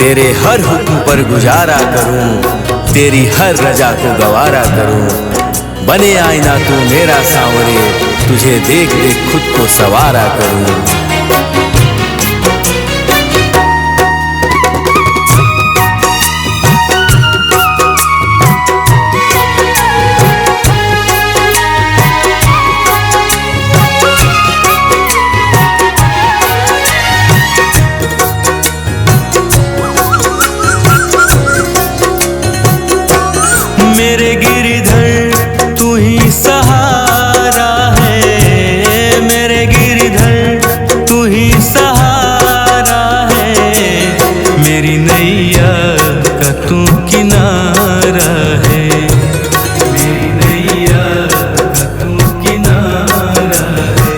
तेरे हर हुक्म पर गुजारा करूं, तेरी हर रजा को गवारा करूं। बने आईना तू मेरा सांवरे, तुझे देख देख खुद को सवारा करूं। मेरे गिरधर तू ही सहारा है, मेरे गिरधर तू ही सहारा है। मेरी नैया का तू किनारा है, मेरी नैया का तू किनारा है।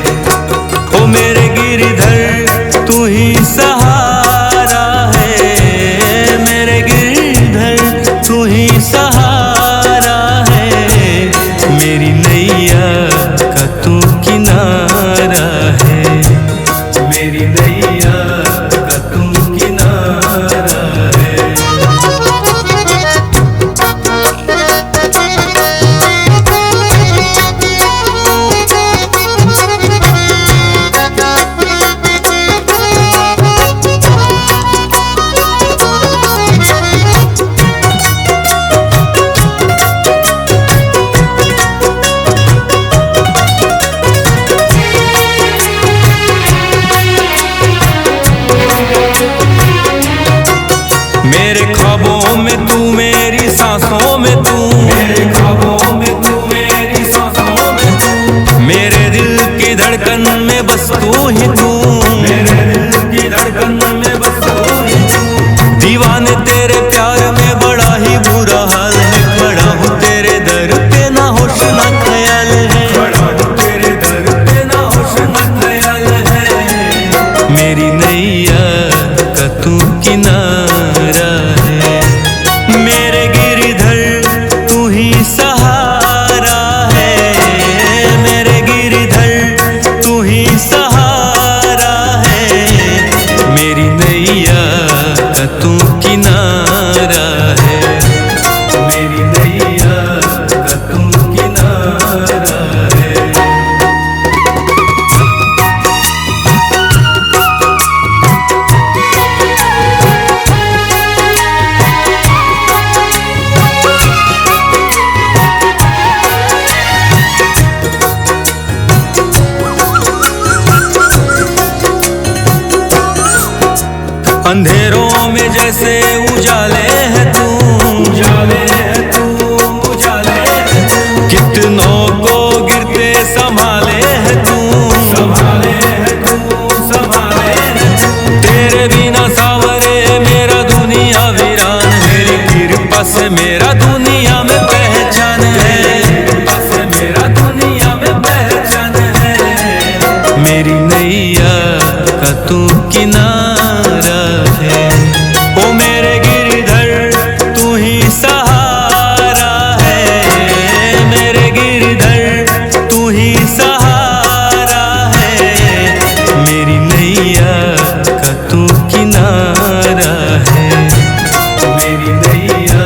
ओ मेरे गिरधर तू ही सहारा है, मेरे गिरधर तू ही सहारा। मेरी नैया का तू किनारा है, मेरी नैया का तू किनारा है। मेरे ख्वाबों में तू, मेरी सांसों में तू, मेरे ख्वाबों में तू, मेरी सांसों में तू। मेरे दिल की धड़कन में बस तू ही तू, मेरे दिल की धड़कन में बस तू ही तू। दीवाने तेरे प्यार में बड़ा ही बुरा हाल है, खड़ा हूँ तेरे दर पे ना होश ना ख्याल है, खड़ा हूँ तेरे दर पे ना होश ना ख्याल है। मेरी नैया का तू किनारा है, मेरे गिरधर तू ही सहारा है, मेरे गिरधर तू ही सहारा है। मेरी नैया का तू किनारा है, मेरी नैया का तू किनारा है। अंधेरों में जैसे उजाले है तू, उजाले है तू, उजाले है तू। कितनों को गिरते संभाले है तू, संभाले है तू, संभाले है तू। तेरे बिना सावरे मेरा दुनिया वीरान, मेरी कृपा से मेरा दुनिया में पहचान है, कृपा से मेरा दुनिया में पहचान है। मेरी नैया का तू किनारा है, ओ मेरे गिरधर तू ही सहारा है, मेरे गिरधर तू ही सहारा है। मेरी नैया का तू किनारा है, मेरी नैया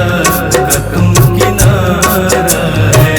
का तू किनारा है।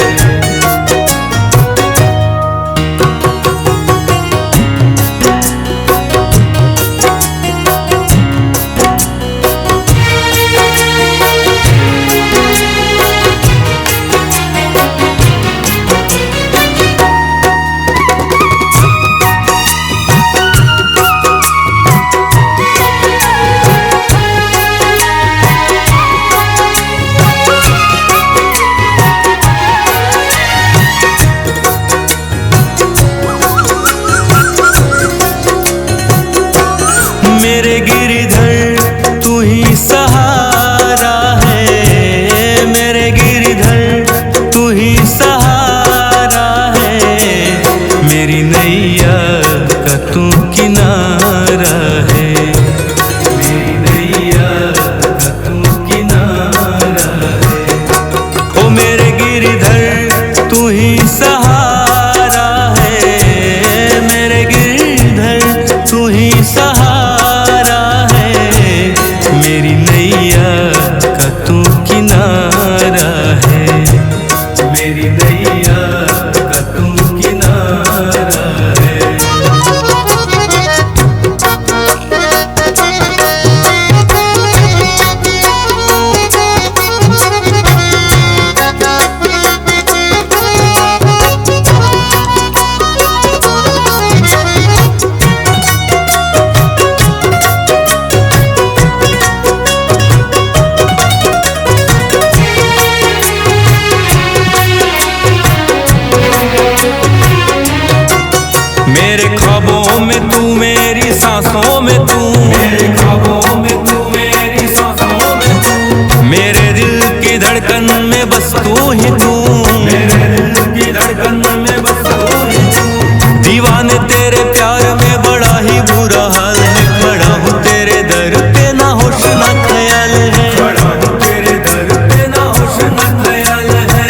होश न ख्याल है, खड़ा हूँ तेरे दर पे ना होश न ख्याल है।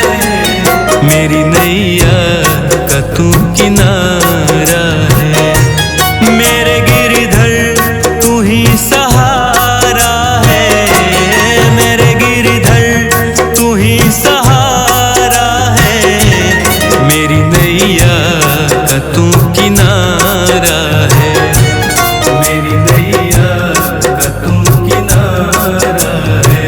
मेरी नैया का तू किनारा है, मेरे गिरधर तू ही सहारा है, मेरे गिरधर तू ही सहारा है। मेरी नैया का तू किनारा है, मेरी नैया का तू किनारा है।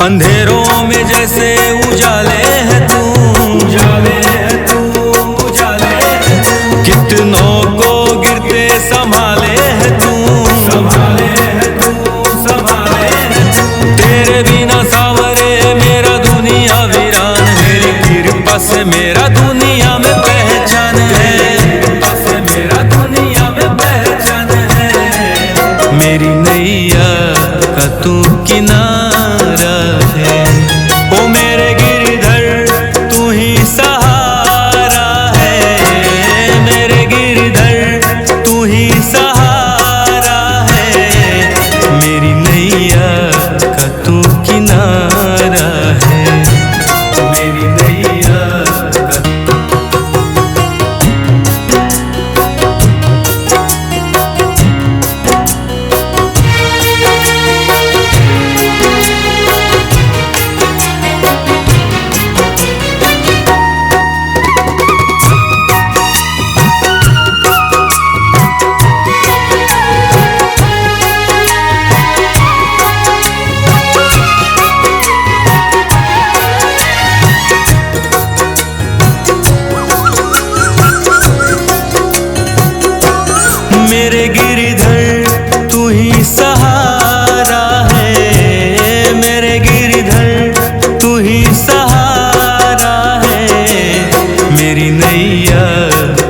अंधेरों में जैसे उजाले है तू, उजाले है तू, उजाले है तू। कितनों को गिरते संभाले है तू, संभाले है तू, संभाले है तू। तेरे बिना सावरे मेरा दुनिया वीरान, मेरी कृपा से मेरा दुनिया में पहचान है, कृपा से मेरा दुनिया में पहचान है। मेरी नैया का तू किनारा है, ओ मेरे गिरधर तू ही सहारा है, मेरे गिरधर तू ही सहारा है। मेरी नैया का तू किनारा है, मेरी नैया का मेरे गिरधर तू ही सहारा है, मेरे गिरधर तू ही सहारा है। मेरी नैया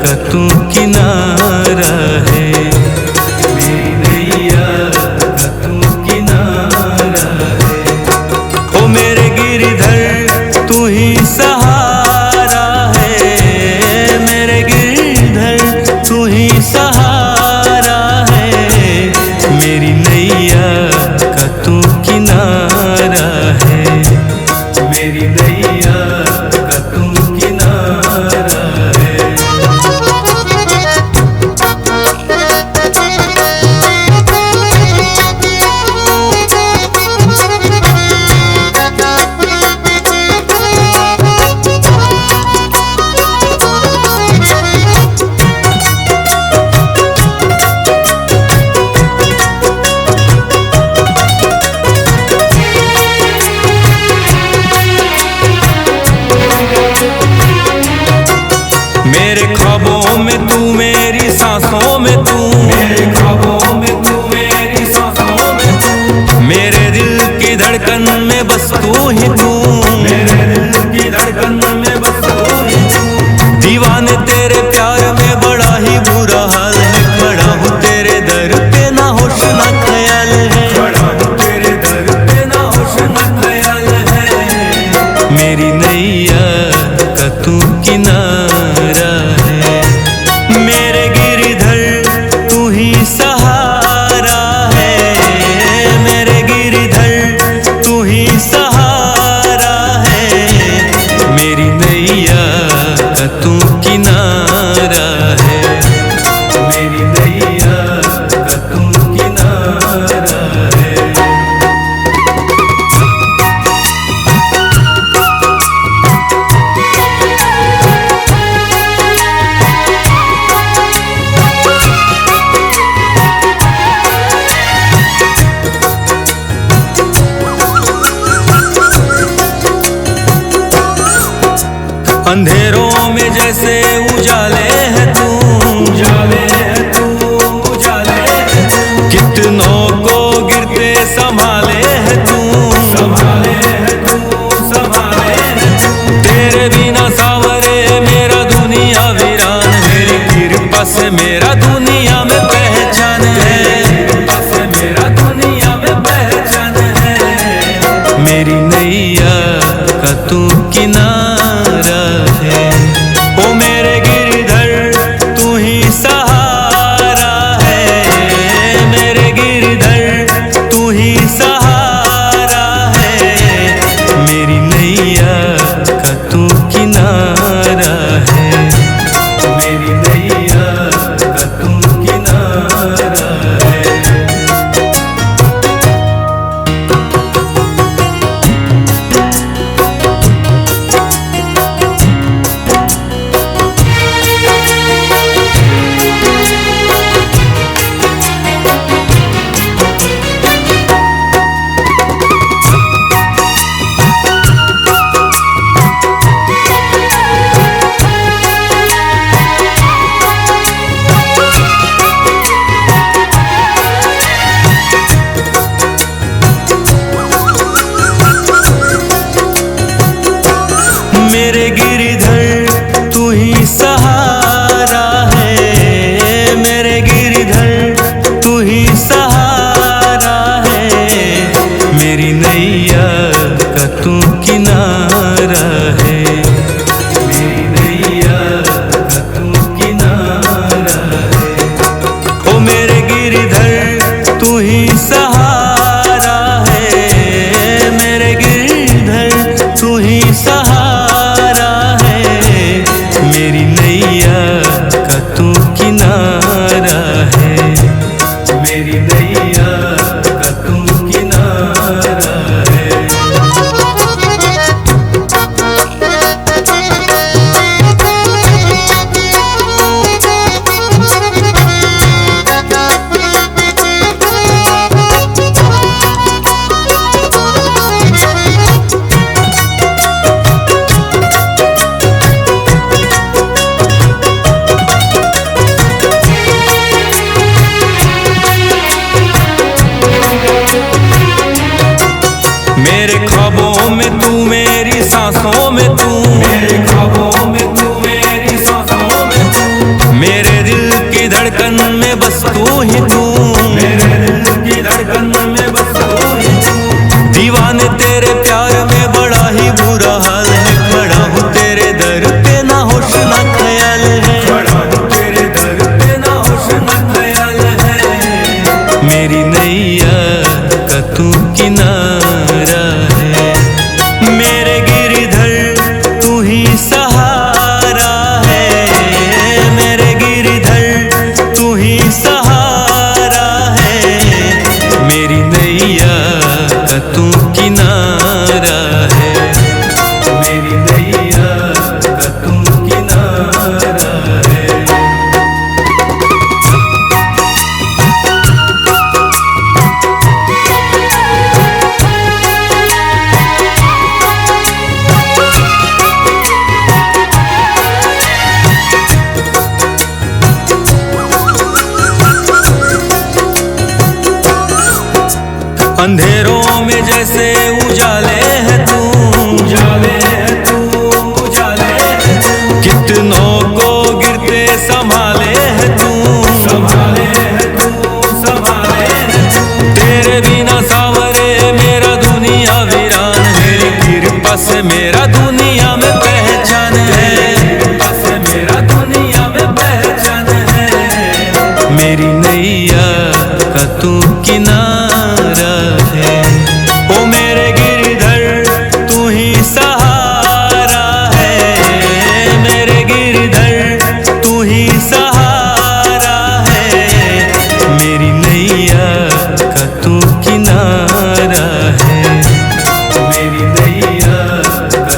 का तू किनारा है, मेरी नैया का तू किनारा है। ओ मेरे गिरधर तू ही सहारा है, मेरे गिरधर तू ही सहारा है। मेरी नैया का तू किनारा है, मेरी नैया का तू किनारा है। मेरे ख्वाबों में तू, मेरी सांसों में तू, मेरे ख्वाबों में तू, मेरी सांसों में तू। मेरे दिल की धड़कन में बस तू ही तू, मेरे दिल की धड़कन में बस तू ही तू। दीवाने तेरे प्यार में बड़ा ही बुरा हाल है, खड़ा हूँ तेरे दर पे ना होश न ख्याल है, खड़ा हूँ तेरे दर पे ना होश न ख्याल है। मेरी नैया का तू किनारा है, मेरे गिरधर तू ही सहारा है, मेरे गिरधर तू ही सहारा है। मेरी नैया का तू किनारा है, मेरी नैया का तू किनारा है। अंधेरों में जैसे उजाले है तू, उजाले है तू, उजाले है तू। कितनों को गिरते संभाले है तू, संभाले है तू, संभाले है तू। तेरे बिना सावरे मेरा दुनिया वीरान, मेरी कृपा कृपा से मेरा दुनिया में पहचान है, कृपा से मेरा दुनिया में पहचान है। मेरी नैया का तू किनारा है, ओ मेरे गिरधर तू ही सहारा है, मेरे गिरधर तू ही सहारा है। मेरी नैया का तू किनारा है, मेरी नैया का तू किनारा है। मेरे गिरधर तू ही सहारा है, मेरे गिरधर तू ही सहारा है। मेरी नैया का तू किनारा है, मेरी नैया का तू किनारा है। ओ मेरे गिरधर तू ही सहारा है, मेरे गिरधर तू ही सहारा। मेरी नैया का तू किनारा है, मेरी नैया का तू किनारा है। मेरे ख्वाबों में तू, मेरी सांसों में तू, मेरे ख्वाबों में तू, मेरी सांसों में तू। मेरे दिल की धड़कन में बस तू ही तू, मेरे दिल की धड़कन में बस तू ही तू। दीवाने तेरे प्यार में बड़ा ही बुरा हाल है, खड़ा हूँ तेरे दर पे ना होश ना ख्याल है, खड़ा हूँ तेरे दर पे ना होश ना ख्याल है। मेरी नैया का तू किनारा है, मेरे गिरधर तू ही सहारा है, मेरे गिरधर तू ही सहारा है। मेरी नैया का तू किनारा है, मेरी नैया का तू किनारा है। अंधेरों में जैसे उजाले है तू, उजाले है तू, उजाले है तू। कितनों को गिरते संभाले है तू, संभाले है तू, संभाले है तू। तेरे बिना सावरे मेरा दुनिया वीरान है, तेरी कृपा से मेरा दुनिया में पहचान है, कृपा से मेरा दुनिया में पहचान है। मेरी नैया का तू किनारा है, ओ मेरे गिरधर तू ही सहारा है, मेरे गिरधर तू ही सहारा है। मेरी नैया का तू किनारा है, मेरी नैया का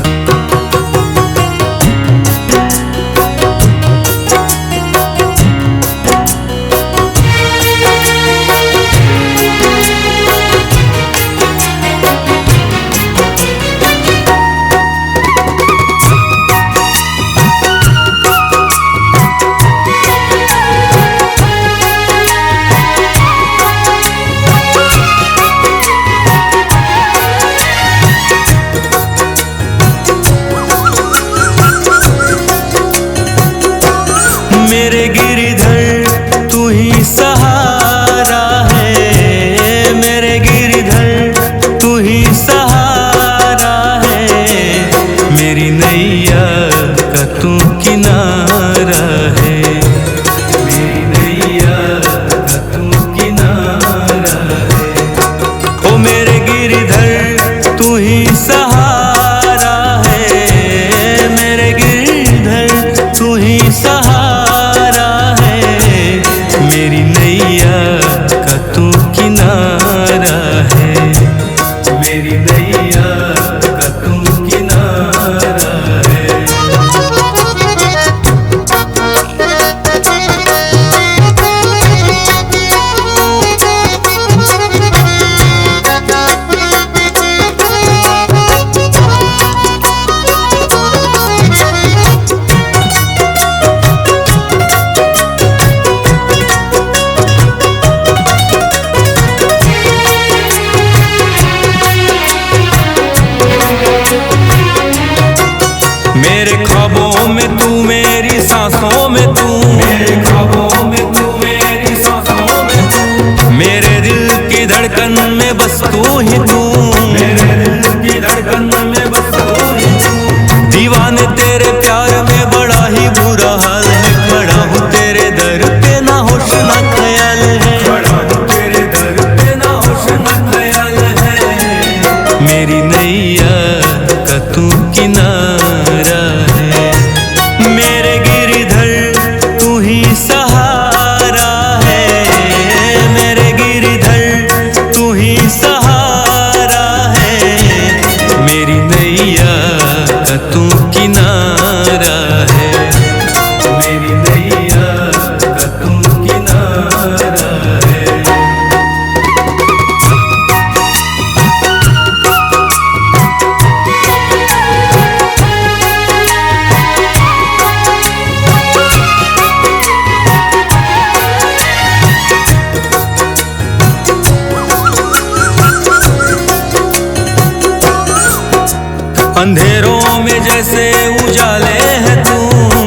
अंधेरों में जैसे उजाले है तू,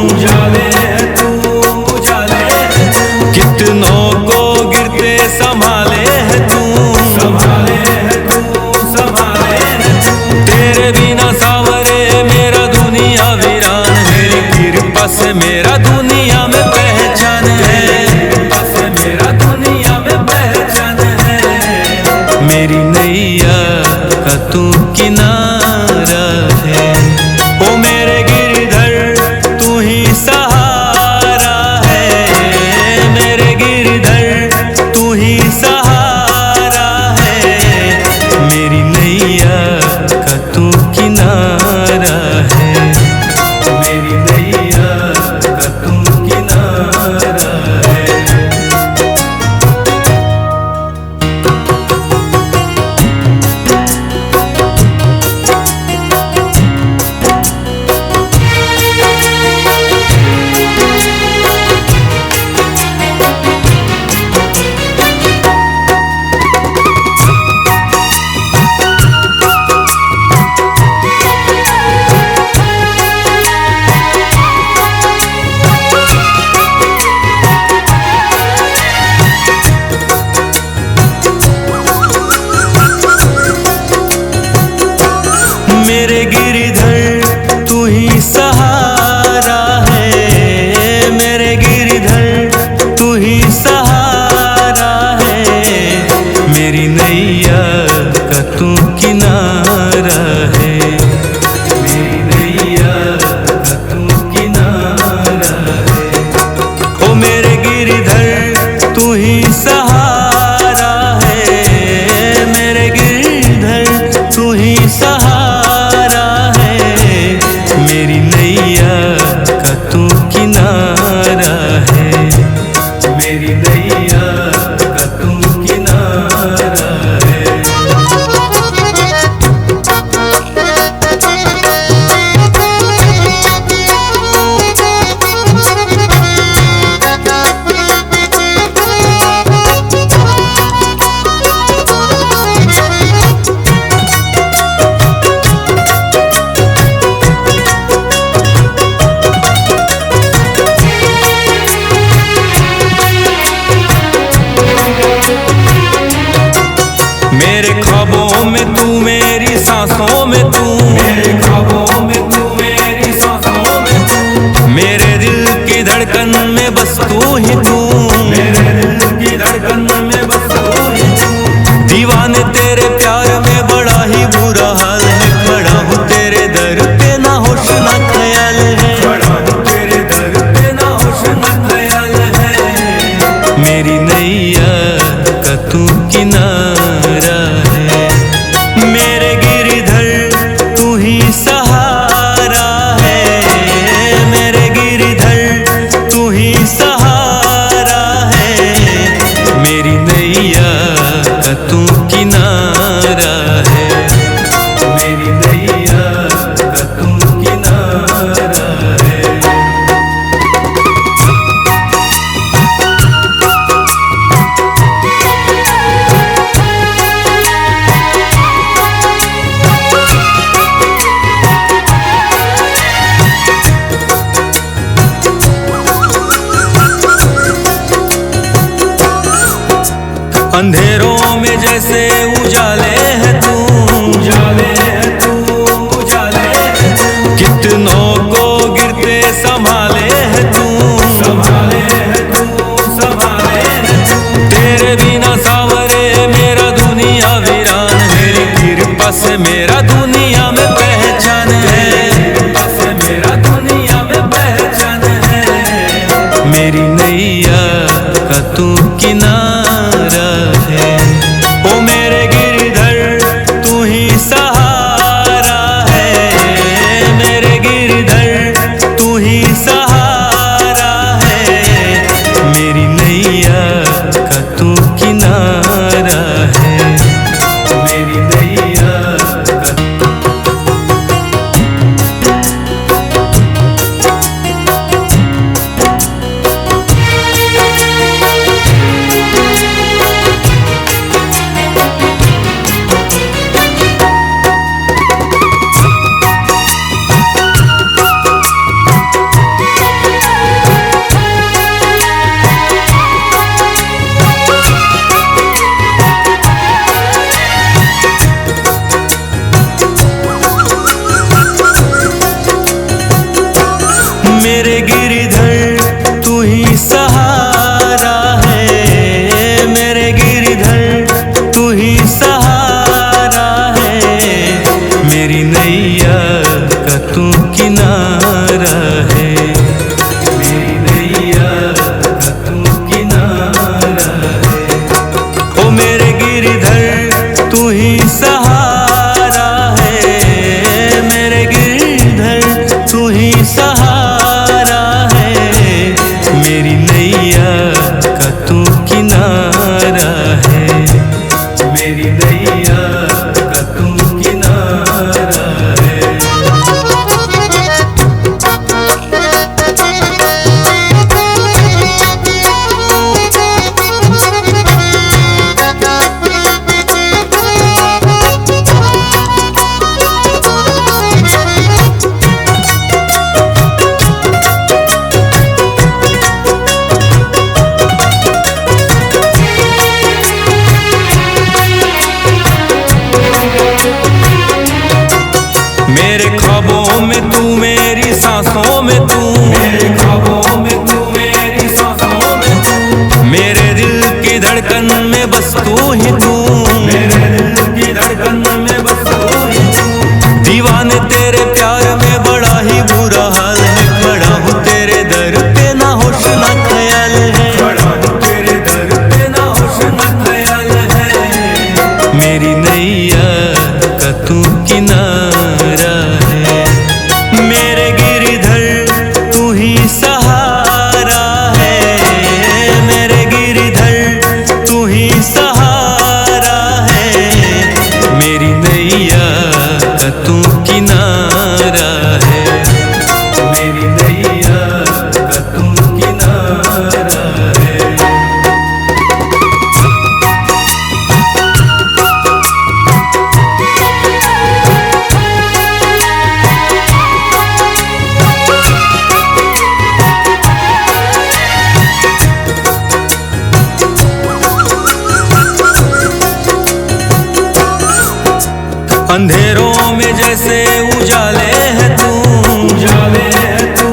उजाले है तू, उजाले है तू। कितनों को गिरते संभाले है तू, संभाले है तू, संभाले है तू। तेरे बिना सावरे मेरा दुनिया वीरान है, तेरी कृपा से मेरा दुनिया में पहचान है, कृपा से मेरा दुनिया में पहचान है। मेरी नैया का तू किनारा है, ओ मेरे गिरधर तू ही सहारा है, मेरे गिरधर तू ही सहारा है। मेरी नैया का तू किनारा है, मेरी नैया का तू किनारा है। मेरे गिरधर तू ही सहारा है, मेरे गिरधर तू ही सहारा है। मेरी नैया का तू किनारा है, मेरी नैया का तू किनारा है। ओ मेरे गिरधर तू ही सहारा है, मेरे गिरधर तू ही सहारा है। मेरी नैया का तू किनारा है, मेरी नैया का तू किनारा है। मेरे ख्वाबों में तू, मेरी सांसों में तू, मेरे ख्वाबों में तू, मेरी सांसों में तू। मेरे दिल की धड़कन में बस तू ही तू, मेरे दिल की धड़कन में बस तू ही तू। दीवाने तेरे प्यार में बड़ा ही बुरा हाल है, खड़ा हूँ तेरे दर पे ना होश ना ख्याल है, खड़ा हूँ तेरे दर पे ना होश ना ख्याल है। मेरी नैया का तू किनारा है, मेरे गिरधर तू ही सहारा है, मेरे गिरधर तू ही सहारा है। मेरी नैया का तू किनारा है, मेरी नैया का तू किनारा है। अंधेरों में जैसे उजाले है तू, उजाले है तू, उजाले है तू। कितनों को गिरते संभाले है तू, संभाले है तू, संभाले है तू। तेरे बिना सावरे मेरा दुनिया वीरान है, तेरी कृपा से मेरा दुनिया में पहचान है, कृपा से मेरा दुनिया में पहचान है। मेरी नैया का तू किनारा है, ओ मेरे गिरधर तू ही सहारा है, मेरे गिरधर तू ही सहारा है। मेरी नैया का तू किनारा है, मेरी नैया का नैया का तू किनारा है, मेरी नैया का तू किनारा है। मेरे ख्वाबों में तू, मेरी सांसों में तू, मेरे ख्वाबों में तू, मेरी सांसों में तू, मेरे दिल की धड़कन में बस तू ही तू, मेरे दिल की धड़कन में बस तू ही तू। दीवाने तेरे प्यार में बड़ा ही बुरा हाल है, खड़ा हूँ तेरे दर पे ना होश ना ख्याल है, खड़ा हूँ तेरे दर पे ना होश ना ख्याल है। मेरी नैया का तू किनारा है, मेरे गिरधर तू ही सहारा है, मेरे गिरधर तू ही सहारा है। मेरी नैया का तू किनारा है, मेरी नैया का तू किनारा है। अंधेरों में जैसे उजाले है तू, उजाले है तू,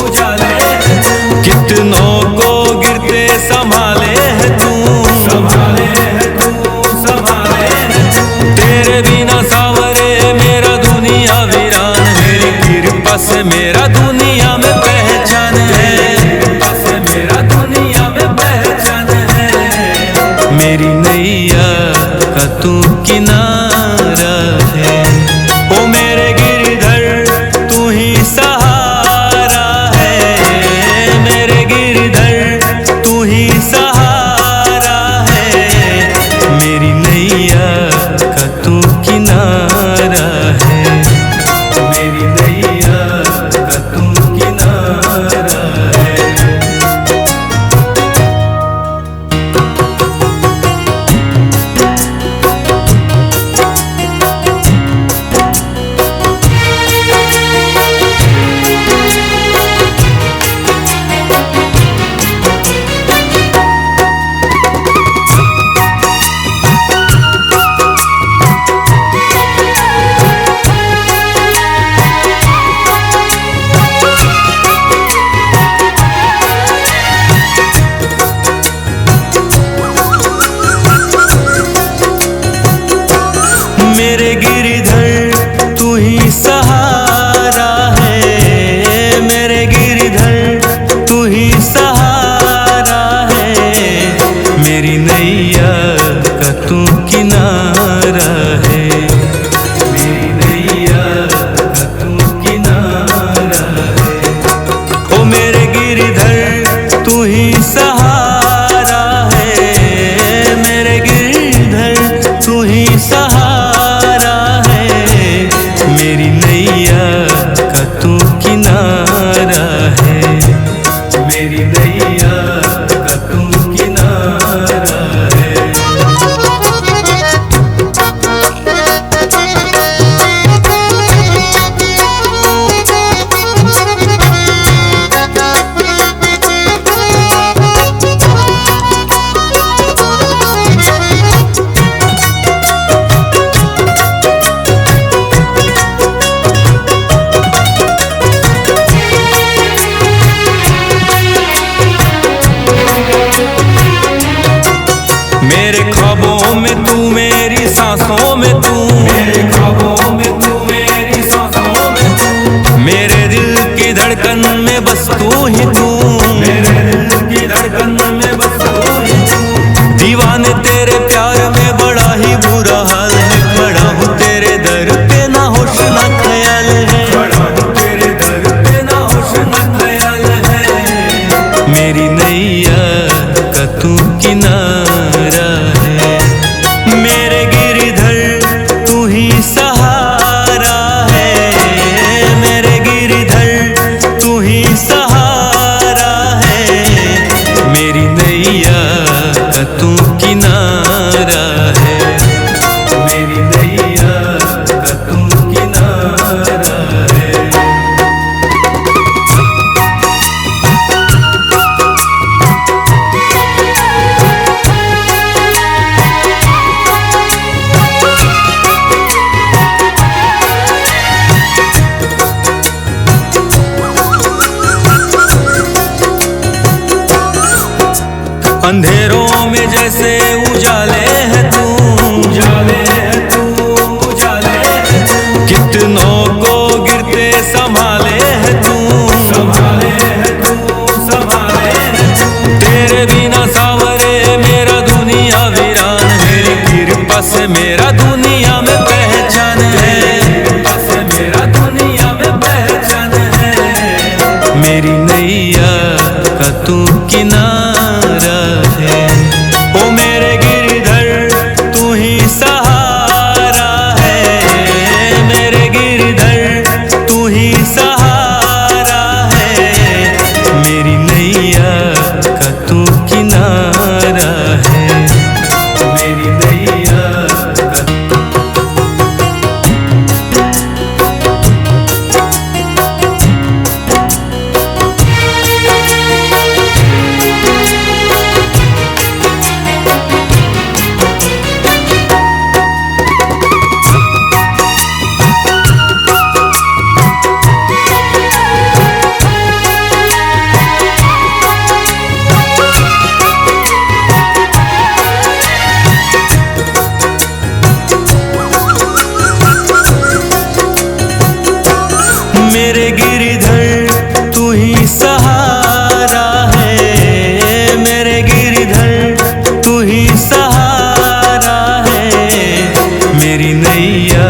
उजाले है तू। कितनों को गिरते संभाले है तू, संभाले है तू, संभाले है तू। तेरे बिना सावरे मेरा दुनिया वीरान, मेरी कृपा से मेरा दुनिया में पहचान है, कृपा से मेरा दुनिया में पहचान है। मेरी नैया का तू किनारा है, ओ मेरे गिरधर नैया का तू किनारा है। मेरे गिरधर तू ही सहारा है, मेरे गिरधर तू ही सहारा है। मेरी नैया का तू किनारा है, मेरी नैया का तू किनारा है। अंधेरों में जैसे उजाले है तू, उजाले है तू, उजाले है तू। कितनों को गिरते संभाले है तू, संभाले है तू, संभाले है तू। तेरे बिना सावरे मेरा दुनिया वीरान है, तेरी कृपा से मेरा दुनिया में पहचान है, कृपा से मेरा दुनिया में पहचान है। मेरी नैया का तू किनारा है, ओ मेरे गिरधर तू ही सहारा है, मेरे गिरधर तू ही सहारा है। मेरी नैया का तू किनारा है, मेरी नैया का। मेरे गिरधर तू ही सहारा है, मेरे गिरधर तू ही सहारा है। मेरी नैया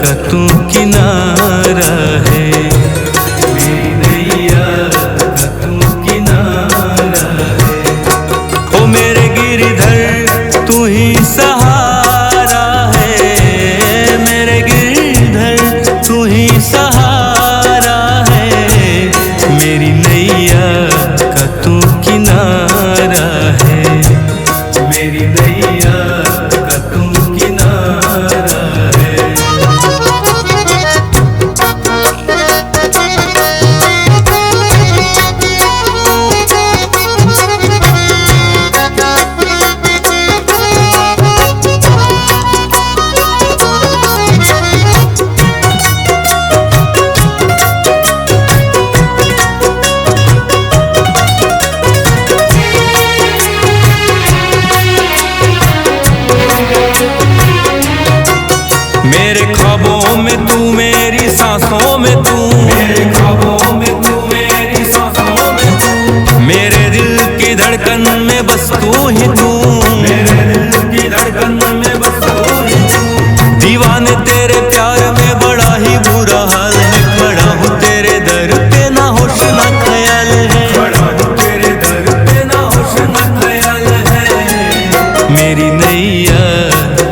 का तू किनारा है, मेरी नैया का तू किनारा है। ओ मेरे गिरधर तू ही सहारा है, मेरे गिरधर तू ही सहारा। मेरी नैया का तू किनारा है, मेरी नैया का तू किनारा है। मेरे ख्वाबों में तू, मेरी सांसों में तू, मेरे ख्वाबों में तू, मेरी सांसों में तू। मेरे दिल की धड़कन में बस तू ही तू, मेरे दिल की धड़कन में बस तू ही तू। दीवाने तेरे प्यार में बड़ा ही बुरा हाल है, खड़ा हूँ तेरे दर पे ना होश ना ख्याल है, खड़ा हूँ तेरे दर पे ना होश ना ख्याल है। मेरी नैया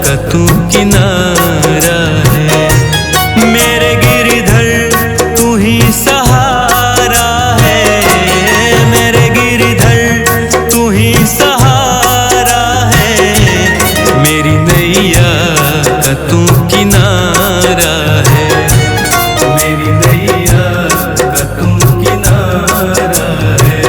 का तू किनारा है, मेरे गिरधर तू ही सहारा है, मेरे गिरधर तू ही सहारा है। मेरी नैया का तू किनारा है, मेरी नैया का तू किनारा है।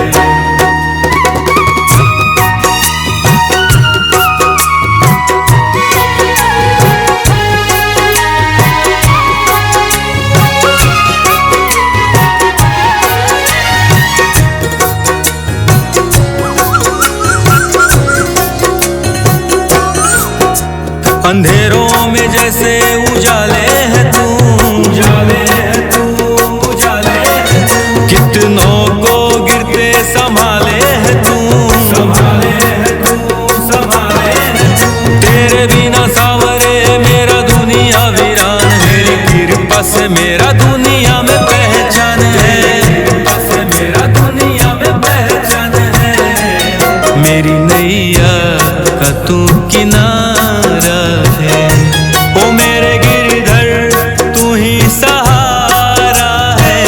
अंधेरों में जैसे उजाले है तू, उजाले है तू, उजाले है तू। कितनों को गिरते संभाले है तू, संभाले है तू, संभाले है तू। तेरे बिना सावरे मेरा दुनिया वीरान है, तेरी कृपा से मेरा दुनिया में पहचान है, कृपा से मेरा दुनिया में पहचान है। मेरी नैया का तू किनारा है। ओ मेरे गिरधर तू ही सहारा है,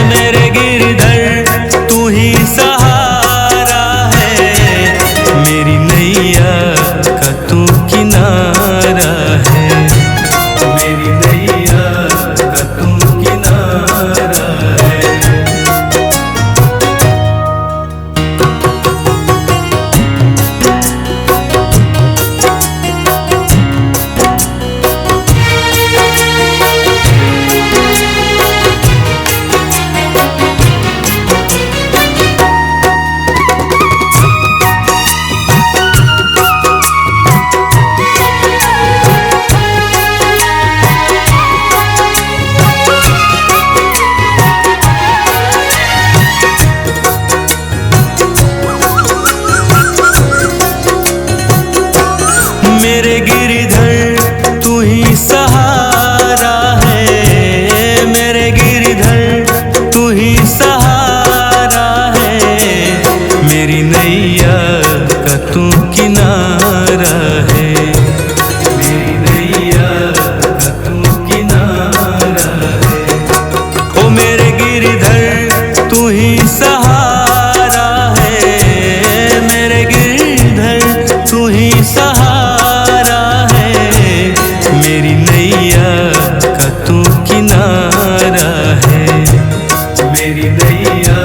मेरे गिरधर तू ही सहारा है। मेरी नैया का तू किनारा है, मेरी नैया का तू किनारा है। मेरे गिरधर तू ही सहारा है, मेरे गिरधर तू ही सहारा है। मेरी नैया का तू किनारा है, मेरी नैया का तू किनारा है। ओ मेरे गिरधर तू ही सहारा है, मेरे गिरधर तू ही सहारा है। मेरी नैया का तू किनारा है, मेरी नैया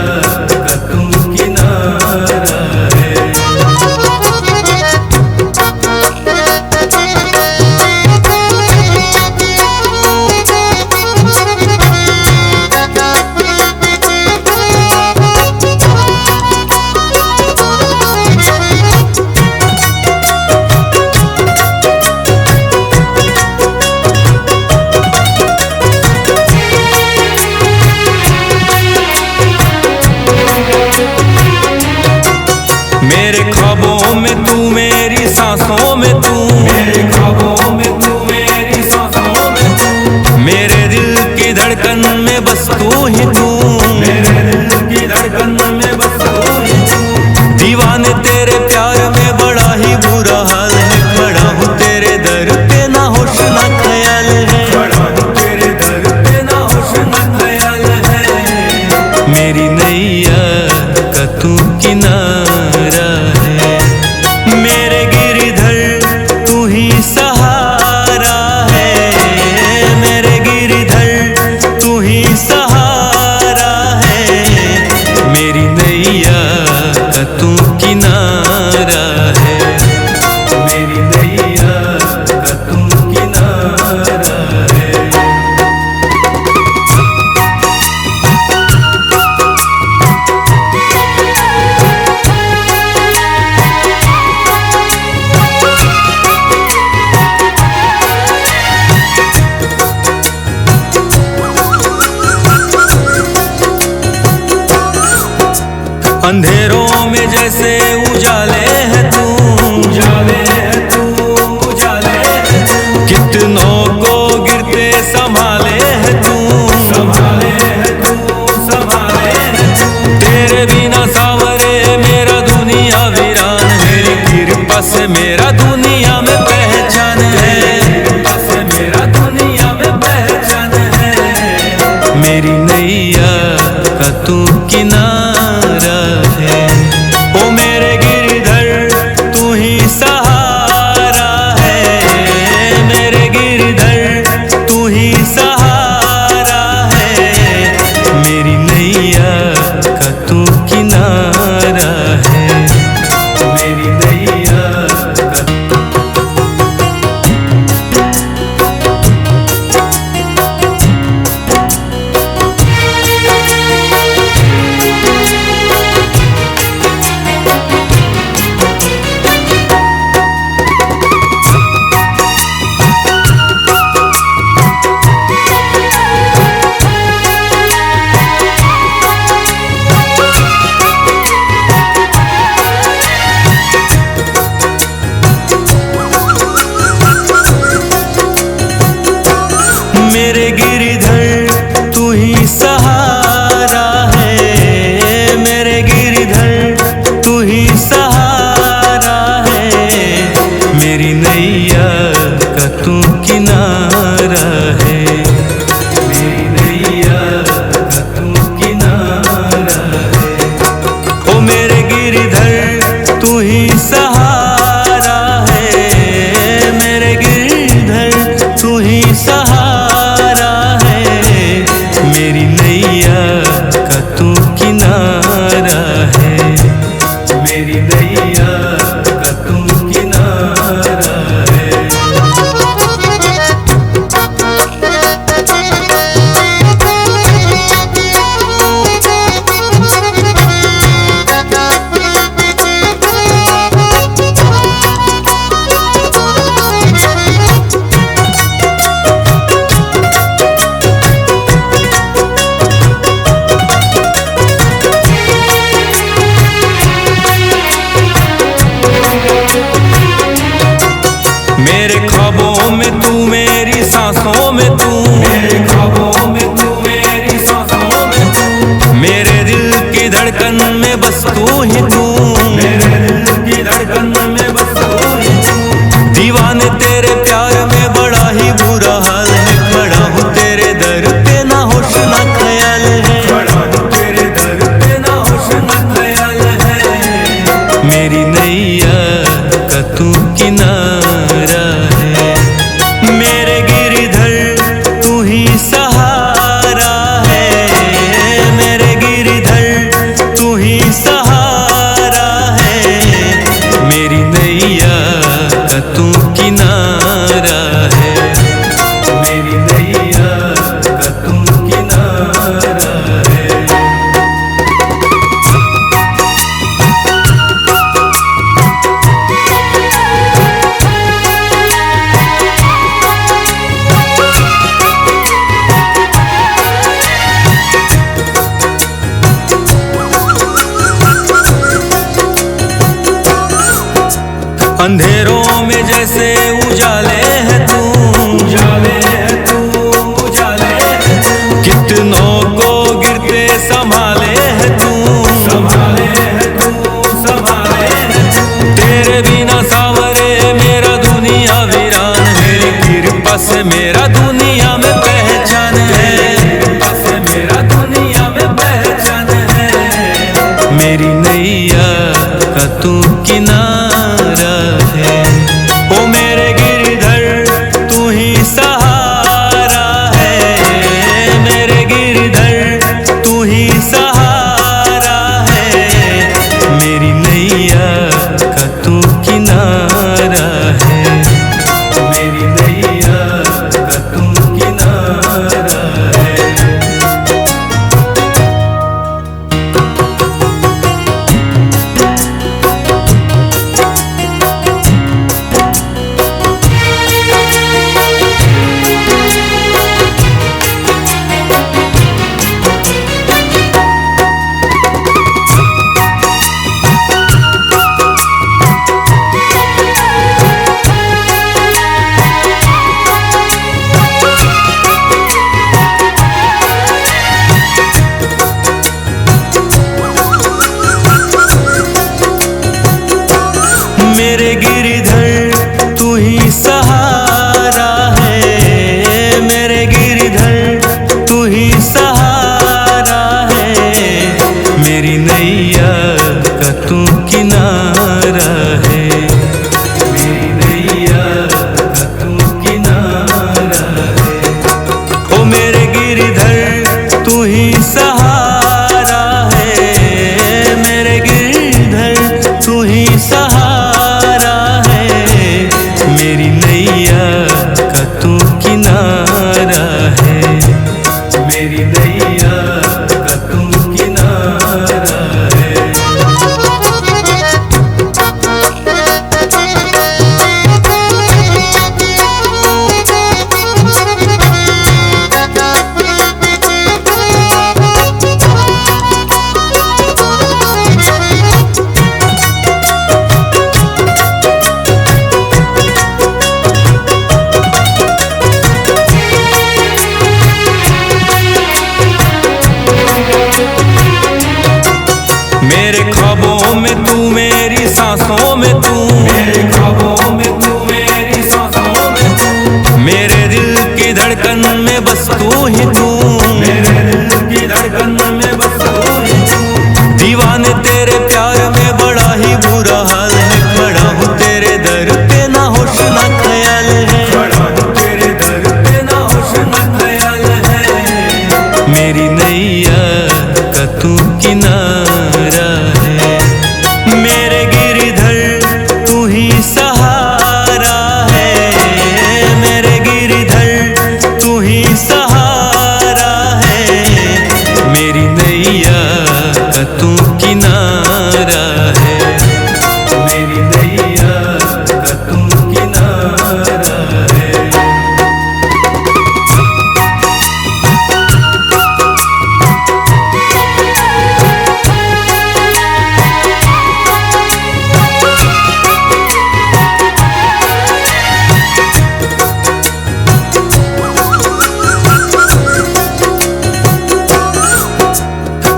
का तू किनारा है। मेरे ख्वाबों में तू, मेरी सांसों में तू, मेरे ख्वाबों में तू, मेरी सांसों में तू। मेरे दिल की धड़कन में बस तू ही तू, मेरे दिल की धड़कन में बस तू ही तू। दीवाने तेरे प्यार में बड़ा ही बुरा हाल है, खड़ा हूँ तेरे दर पे ना होश ना ख्याल है, खड़ा हूँ तेरे दर पे ना होश ना ख्याल है। मेरी नैया का तू किनारा है, मेरे गिरधर तू ही सहारा है, मेरे गिरधर तू ही सहारा है। मेरी नैया का तू किनारा है, मेरी नैया का तू किनारा है। अंधेरों में जैसे उजाले है तू, उजाले है तू, उजाले है तू। कितनों को गिरते संभाले है तू, संभाले है तू, संभाले है तू। तेरे बिना सावरे मेरा दुनिया वीरान है, तेरी कृपा से मेरा दुनिया में पहचान है, कृपा से मेरा दुनिया में पहचान है। मेरी नैया का तू किनारा है, ओ मेरे गिरधर तू ही सहारा है, मेरे गिरधर तू ही सहारा है। मेरी नैया का तू किनारा है, मेरी नैया का तू ही सहारा है। मेरे गिरधर तू ही सहारा है। मेरी नैया का तू किनारा है। मेरी नैया का तू किनारा है। मेरे ख्वाबों में तू, मेरी सांसों में तू। मेरे ख्वाबों में तू, मेरी सांसों में तू। मेरे दिल की धड़कन में बस तू ही तू। मेरे दिल की धड़कन में बस तू ही तू। दीवाने तेरे प्यार में बड़ा ही बुरा हाल है। खड़ा हूँ तेरे दर पे ना होश ना ख्याल है। खड़ा हूँ तेरे दर पे ना होश ना ख्याल है। मेरी नैया का तू किनारा है। मेरे गिरधर तू ही सहारा है। मेरे गिरधर तू ही सहारा है। मेरी नैया का तू किनारा है। मेरी नैया का तू किनारा है। अंधेरों में जैसे उजाले है तू। उजाले है तू, उजाले है तू। कितनों को गिरते संभाले है तू। संभाले है तू, संभाले है तू। तेरे बिना सावरे मेरा दुनिया वीरान है। मेरी कृपा से मेरा दुनिया में पहचान है। कृपा से मेरा दुनिया में पहचान है। मेरी नैया का तू किनारा है। ओ मेरे गिरधर तू ही सहारा है। मेरे गिरधर तू ही सहारा है। मेरी नैया का तू किनारा है। मेरी नैया का तू किनारा है। मेरे गिरधर तू ही सहारा है। मेरे गिरधर तू ही सहारा है। मेरी नैया का तू किनारा है। मेरी नैया का तू किनारा है। ओ मेरे गिरधर तू ही सहारा है। मेरे गिरधर तू ही सहारा है। मेरी नैया का तू किनारा है। मेरी नैया का तू किनारा है।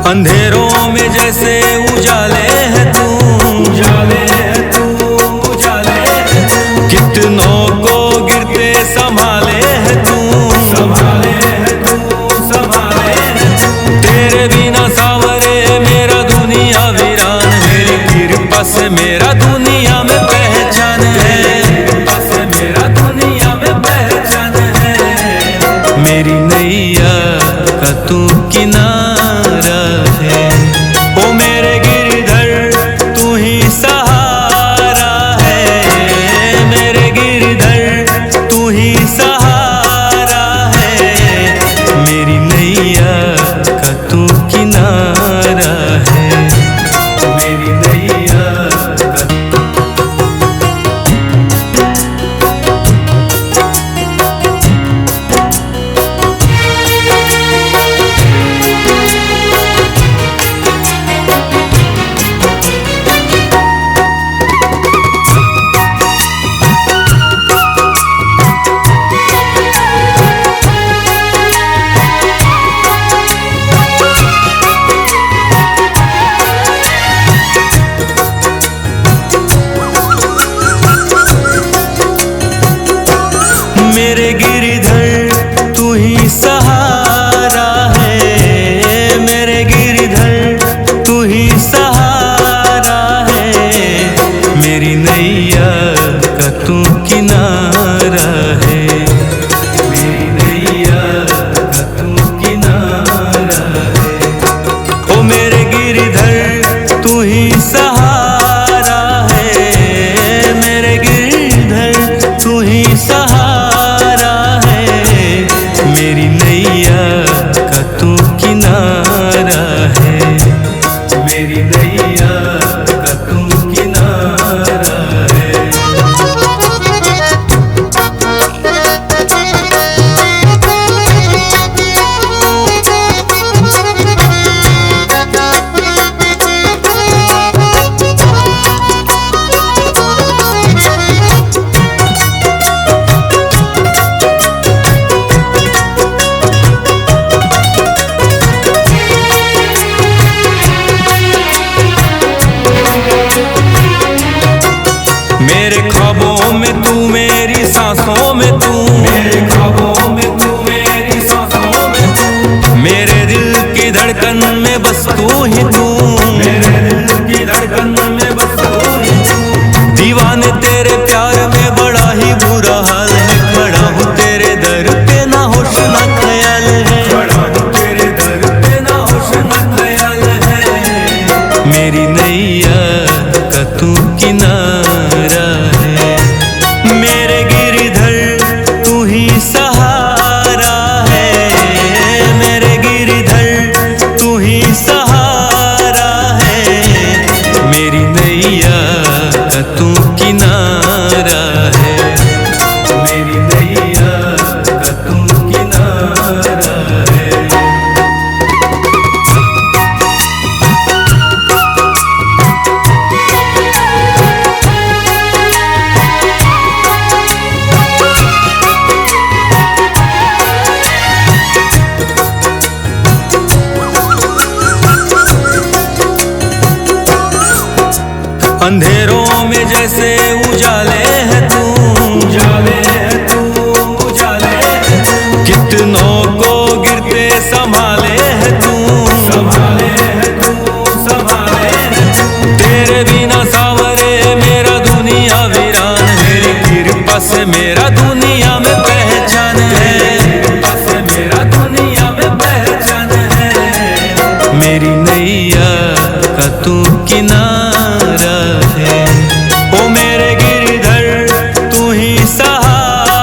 अंधेरों में जैसे उजाले है तू, उजाले है तू, उजाले है तू। कितनों को गिरते संभाले है तू, संभाले है तू, संभाले है तू। तेरे बिना सावरे मेरा दुनिया वीरान है, तेरी कृपा से मेरा दुनिया में पहचान है, कृपा से मेरा दुनिया में पहचान है। मेरी नैया का तू किनारा है, ओ मेरे गिरधर तू ही सहारा है, मेरे गिरधर तू ही सहारा है। मेरी नैया का तू किनारा है, मेरी नैया का। मेरे गिरधर तू ही सहारा है, मेरे गिरधर तू ही सहारा है। मेरी नैया का तू किनारा है, मेरी नैया का तू किनारा है। ओ मेरे गिरधर तू ही सहारा है, मेरे गिरधर तू ही सहारा। मेरी नैया का तू किनारा है, मेरी नैया का तू किनारा है। मेरे ख्वाबों में तू, मेरी सांसों में तू, मेरे ख्वाबों में तू, मेरी सांसों में तू। मेरे दिल की धड़कन में बस तू ही तू, मेरे दिल की धड़कन में बस तू ही तू। दीवाने तेरे प्यार में बड़ा ही बुरा हाल है, खड़ा हूँ तेरे दर पे ना होश ना ख्याल है, खड़ा हूँ तेरे दर पे ना होश ना ख्याल है। मेरी नैया का तू किनारा है, मेरे गिरधर तू ही सहारा है, मेरे गिरधर तू ही सहारा है। मेरी नैया का तू किनारा है, मेरी नैया का तू किनारा है। अंधेरों में जैसे उजाले है तू, उजाले है तू, उजाले है तू। कितनों को गिरते संभाले है तू, संभाले है तू, संभाले है तू। तेरे बिना सावरे मेरा दुनिया वीरान है, तेरी कृपा से मेरा दुनिया में पहचान है, कृपा से मेरा दुनिया में पहचान है। मेरी नैया का तू किनारा है, ओ मेरे गिरधर तू ही सहारा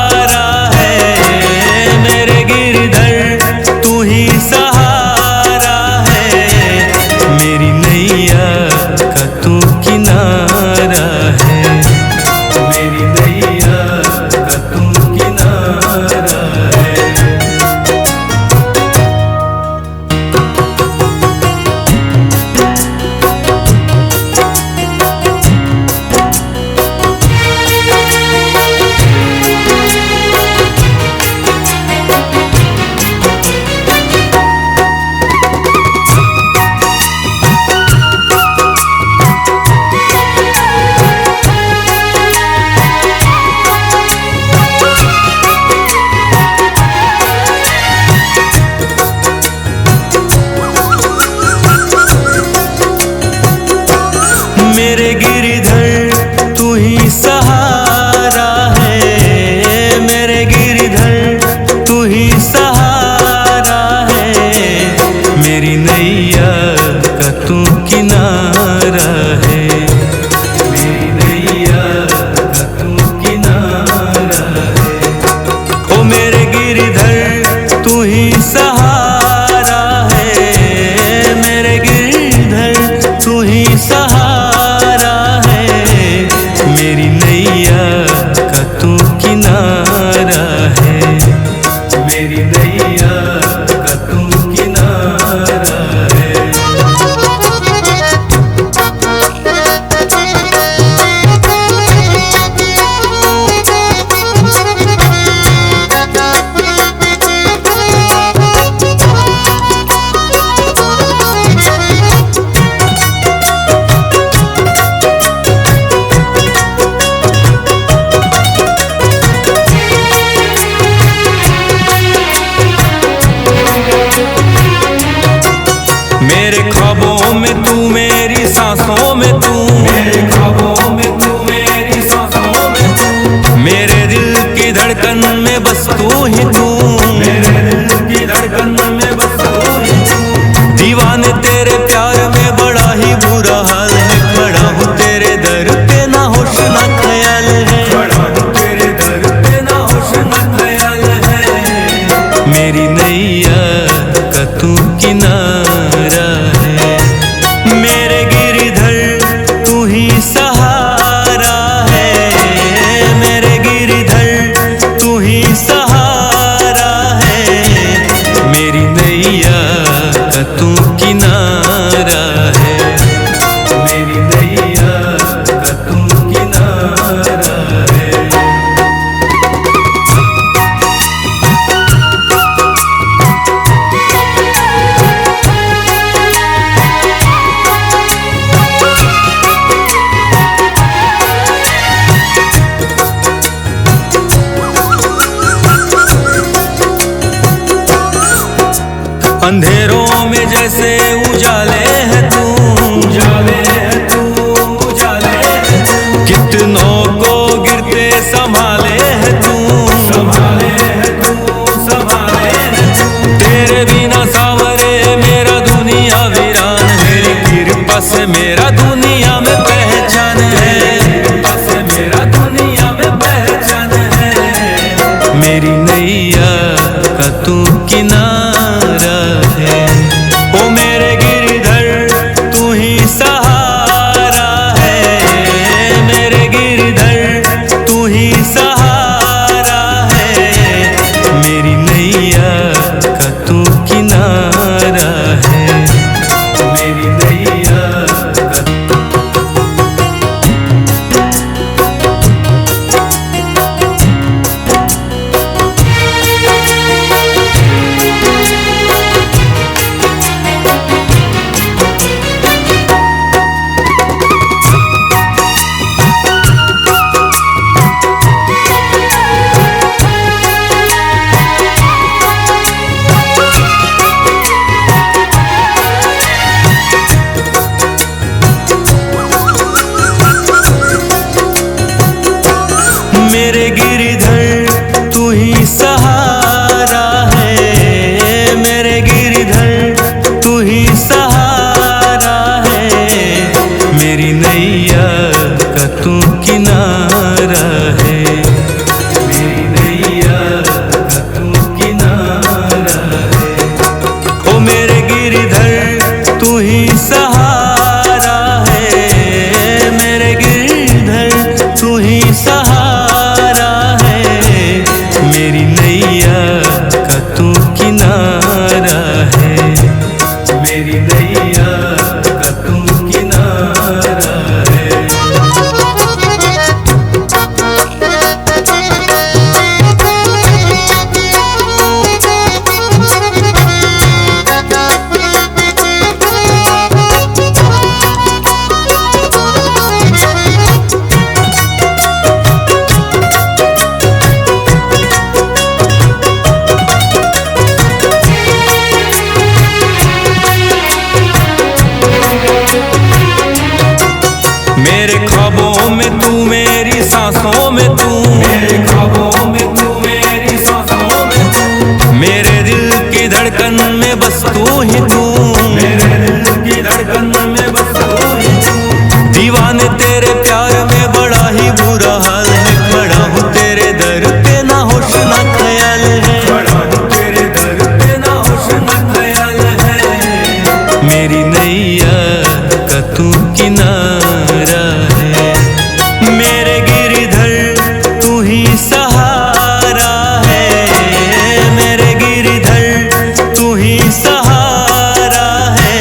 अंधेरों में जैसे उजाले है तू, उजाले है तू, उजाले है तू। कितनों को गिरते संभाले है तू, संभाले है तू, संभाले है तू। तेरे बिना सावरे मेरा दुनिया वीरान है, तेरी कृपा से मेरा दुनिया में पहचान है, कृपा से मेरा दुनिया में पहचान है। मेरी नैया का तू किनारा है, ओ मेरे गिरधर तू ही सहारा है, मेरे गिरधर तू ही सहारा है। मेरी नैया का तू किनारा है, मेरी नैया का मेरे गिरधर तू ही सहारा है, मेरे गिरधर तू ही सहारा है। मेरी नैया का तू किनारा है, मेरी नैया का तू किनारा है। ओ मेरे गिरधर तू ही सहारा है, मेरे गिरधर तू ही सहारा। मेरी नैया का तू किनारा है, मेरी नैया का तू किनारा है। मेरे ख्वाबों में तू, मेरी सांसों में तू, मेरे ख्वाबों में तू, मेरी सांसों में तू। मेरे दिल की धड़कन में बस तू ही तू, मेरे दिल की धड़कन में बस तू ही तू। दीवाने तेरे प्यार में बड़ा ही बुरा हाल है, खड़ा हूँ तेरे दर पे ना होश ना ख्याल है, खड़ा हूँ तेरे दर पे ना होश ना ख्याल है। मेरी नैया का तू किनारा है, मेरे गिरधर तू ही सहारा है, मेरे गिरधर तू ही सहारा है।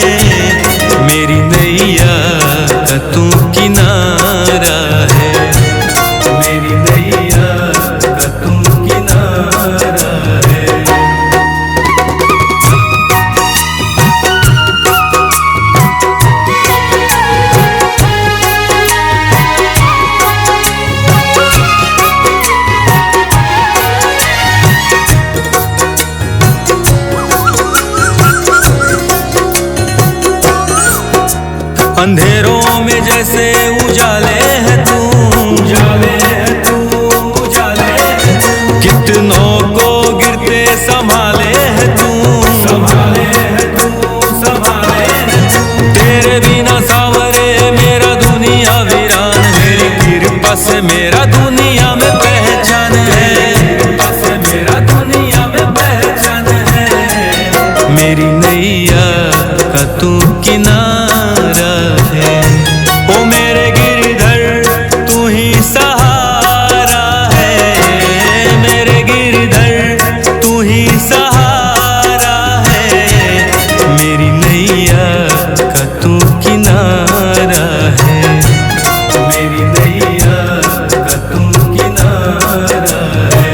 मेरी नैया का तू किनारा है, मेरी नैया का तू किनारा है। अंधेरों में जैसे उजाले है तू, उजाले है तू, उजाले है तू। कितनों को गिरते संभाले है तू, संभाले है तू, संभाले है तू। तेरे बिना सावरे मेरा दुनिया वीरान है, तेरी कृपा से मेरा दुनिया में पहचान है, कृपा से मेरा दुनिया में पहचान है। मेरी नैया का तू किनारा है, ओ मेरे गिरधर तू ही सहारा है, मेरे गिरधर तू ही सहारा है। मेरी नैया का तू किनारा है, मेरी नैया का तू किनारा है।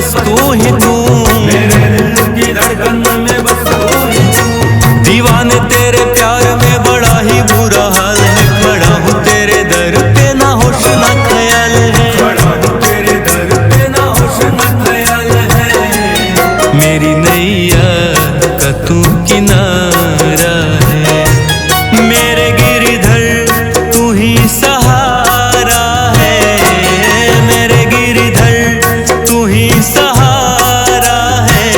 बस तू ही तू, मेरे दिल की धड़कन में बस तू ही तू। दीवाने तेरे प्यार में बड़ा ही बुरा हाल है, खड़ा हूँ तेरे दर पे ना होश ना ख्याल है, खड़ा हूँ तेरे दर पे ना होश ना ख्याल है। मेरी नैया का तू किनारा है, मेरे गिरधर तू ही सहारा है, मेरे गिरधर तू ही सहारा है।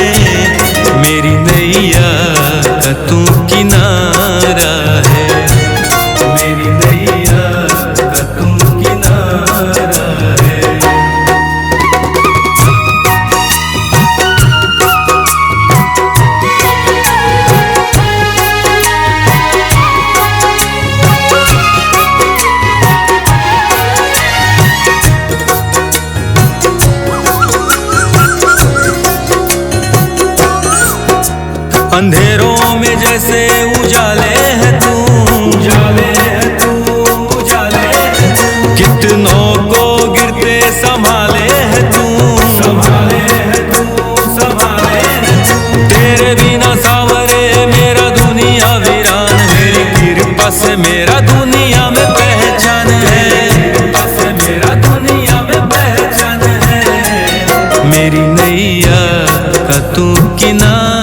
मेरी नैया का तू किनारा है, मेरी नैया का तू किनारा है। अंधेरों में जैसे उजाले है तू, उजाले है तू, उजाले है तू। कितनों को गिरते संभाले है तू, संभाले है तू, संभाले है तू। तेरे बिना सावरे मेरा दुनिया वीरान, मेरी कृपा से मेरा दुनिया में पहचान है, कृपा से मेरा दुनिया में पहचान है। मेरी नैया का तू किनारा